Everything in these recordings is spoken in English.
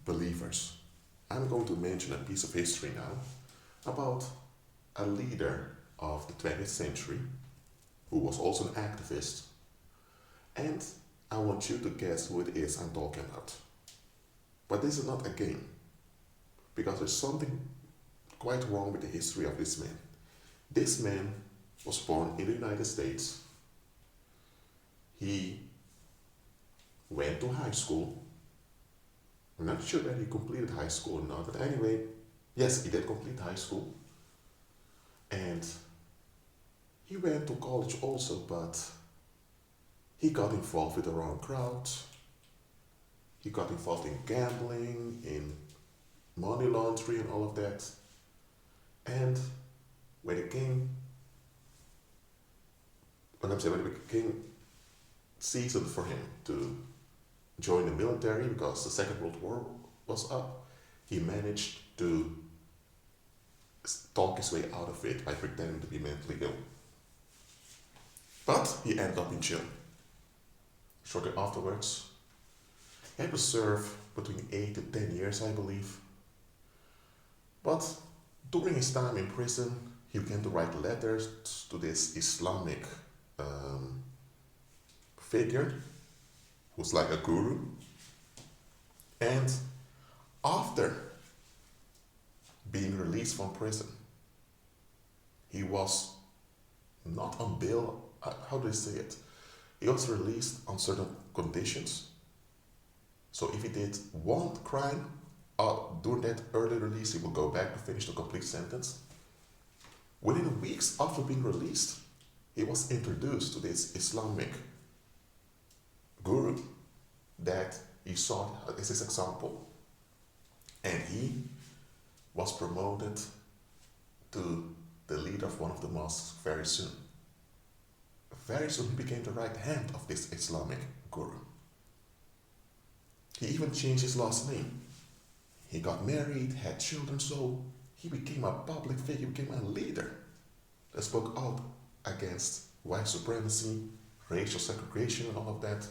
believers, I'm going to mention a piece of history now about a leader of the 20th century who was also an activist, and I want you to guess who it is I'm talking about. But this is not a game, because there's something quite wrong with the history of this man. This man was born in the United States. He went to high school. I'm not sure that he completed high school or not, but anyway, yes, he did complete high school. And he went to college also, but he got involved with the wrong crowd. He got involved in gambling, in money laundering, and all of that. And when it came, when it became season for him to join the military because the Second World War was up, he managed to talk his way out of it by pretending to be mentally ill. But he ended up in jail. Shortly afterwards, he had to serve between 8 to 10 years, I believe. But during his time in prison, he began to write letters to this Islamic figure who's like a guru. And after being released from prison, he was not on bail. How do I say it? He was released on certain conditions. So if he did one crime during that early release, he will go back to finish the complete sentence. Within weeks after being released, he was introduced to this Islamic guru that he saw as his example, and he was promoted to the leader of one of the mosques very soon. Very soon he became the right hand of this Islamic guru. He even changed his last name. He got married, had children, so he became a public figure, he became a leader that spoke out against white supremacy, racial segregation, and all of that.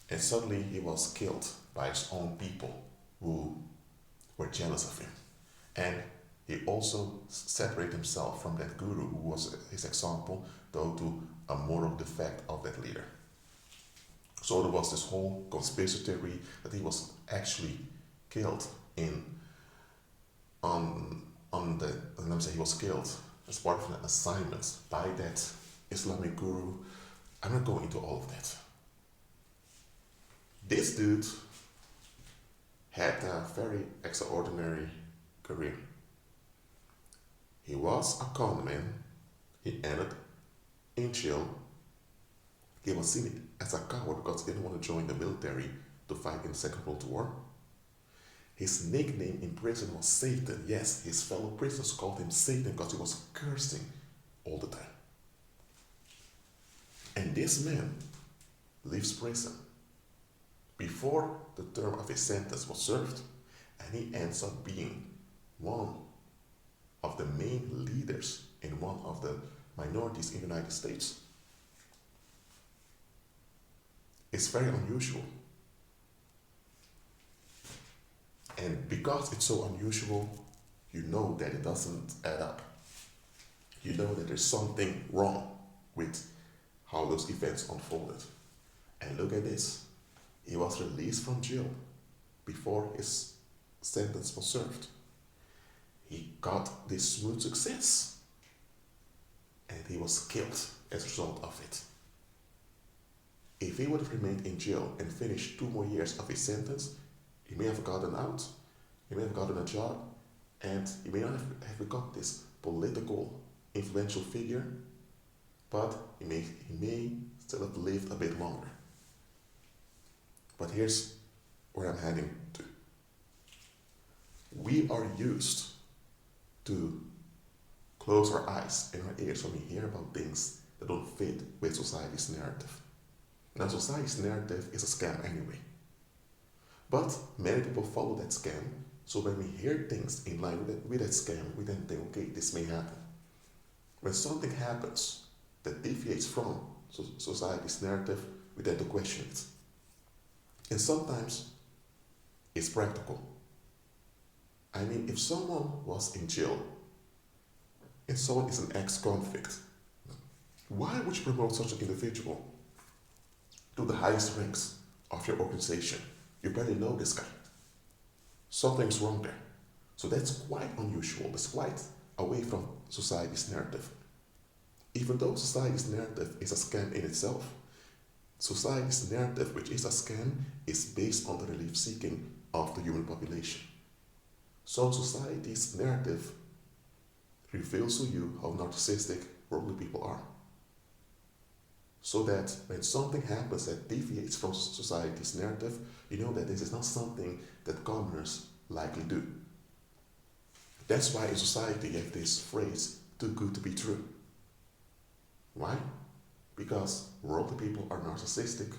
And suddenly he was killed by his own people who were jealous of him. And he also separated himself from that guru who was his example, though to a moral defect of that leader. So there was this whole conspiracy theory that he was actually killed he was killed as part of an assignment by that Islamic guru. I'm not going into all of that. This dude had a very extraordinary career. He was a con man. He ended in jail. He was seen as a coward because he didn't want to join the military to fight in the Second World War. His nickname in prison was Satan. Yes, his fellow prisoners called him Satan because he was cursing all the time. And this man leaves prison before the term of his sentence was served, and he ends up being one of the main leaders in one of the minorities in the United States. It's very unusual. And because it's so unusual, you know that it doesn't add up. You know that there's something wrong with how those events unfolded. And look at this. He was released from jail before his sentence was served. He got this smooth success. And he was killed as a result of it. If he would have remained in jail and finished 2 more years of his sentence, he may have gotten out, he may have gotten a job, and he may not have become this political, influential figure, but he may still have lived a bit longer. But here's where I'm heading to. We are used to close our eyes and our ears when we hear about things that don't fit with society's narrative. Now, society's narrative is a scam anyway. But many people follow that scam, so when we hear things in line with that scam, we then think, okay, this may happen. When something happens that deviates from society's narrative, we tend to question it. And sometimes is practical. I mean, if someone was in jail and someone is an ex-convict, why would you promote such an individual to the highest ranks of your organization? You barely know this guy. Something's wrong there. So that's quite unusual. It's quite away from society's narrative. Even though society's narrative is a scam in itself, society's narrative, which is a scam, is based on the relief seeking of the human population. So society's narrative reveals to you how narcissistic worldly people are. So that when something happens that deviates from society's narrative, you know that this is not something that commoners likely do. That's why in society you have this phrase, too good to be true. Why? Because worldly people are narcissistic.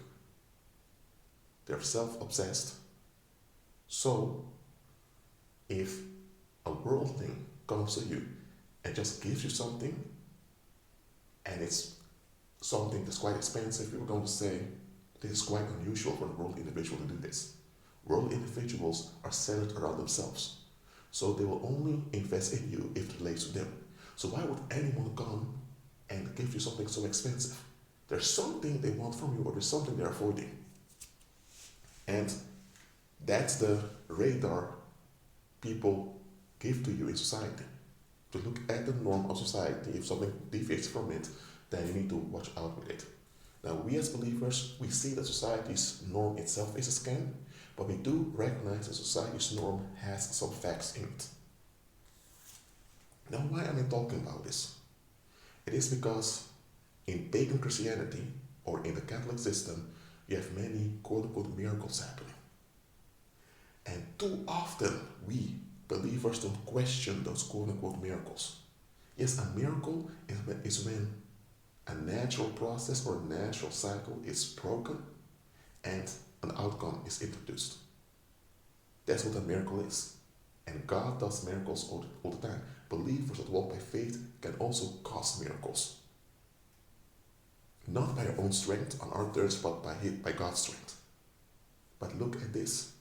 They're self-obsessed. So, if a worldling comes to you and just gives you something, and it's something that's quite expensive, people are going to say, this is quite unusual for a world individual to do this. World individuals are centered around themselves. So they will only invest in you if it relates to them. So why would anyone come and give you something so expensive? There's something they want from you, or there's something they're avoiding. And that's the radar people give to you in society. To look at the norm of society. If something deviates from it, then you need to watch out with it. Now, we as believers, we see that society's norm itself is a scam, but we do recognize that society's norm has some facts in it. Now, why am I talking about this? It is because in pagan Christianity, or in the Catholic system, you have many quote-unquote miracles happening. And too often, we believers don't question those quote-unquote miracles. Yes, a miracle is when a natural process or a natural cycle is broken and an outcome is introduced. That's what a miracle is. And God does miracles all the time. Believers that walk by faith can also cause miracles. Not by their own strength on our terms, but by God's strength. But look at this.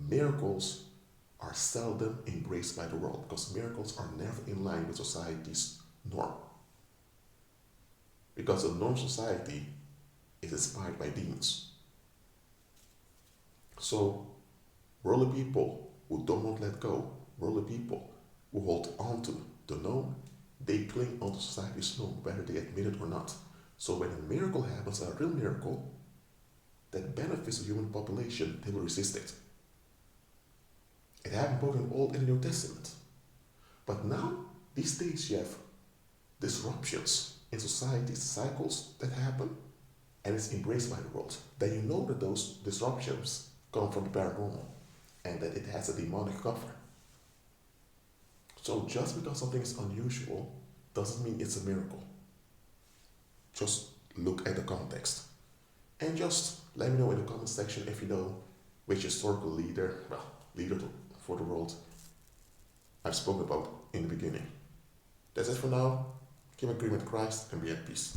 Miracles are seldom embraced by the world because miracles are never in line with society's norm. Because the norm society is inspired by demons. So, worldly people who do not let go, worldly people who hold on to the norm, they cling onto society's norm, whether they admit it or not. So when a miracle happens, a real miracle, that benefits the human population, they will resist it. It happened both in Old and New Testament. But now, these days you have disruptions in society's cycles that happen, and it's embraced by the world. Then you know that those disruptions come from the paranormal, and that it has a demonic cover. So just because something is unusual doesn't mean it's a miracle. Just look at the context. And just let me know in the comment section if you know which historical leader for the world I've spoken about in the beginning. That's it for now. Keep agreeing with Christ and be at peace.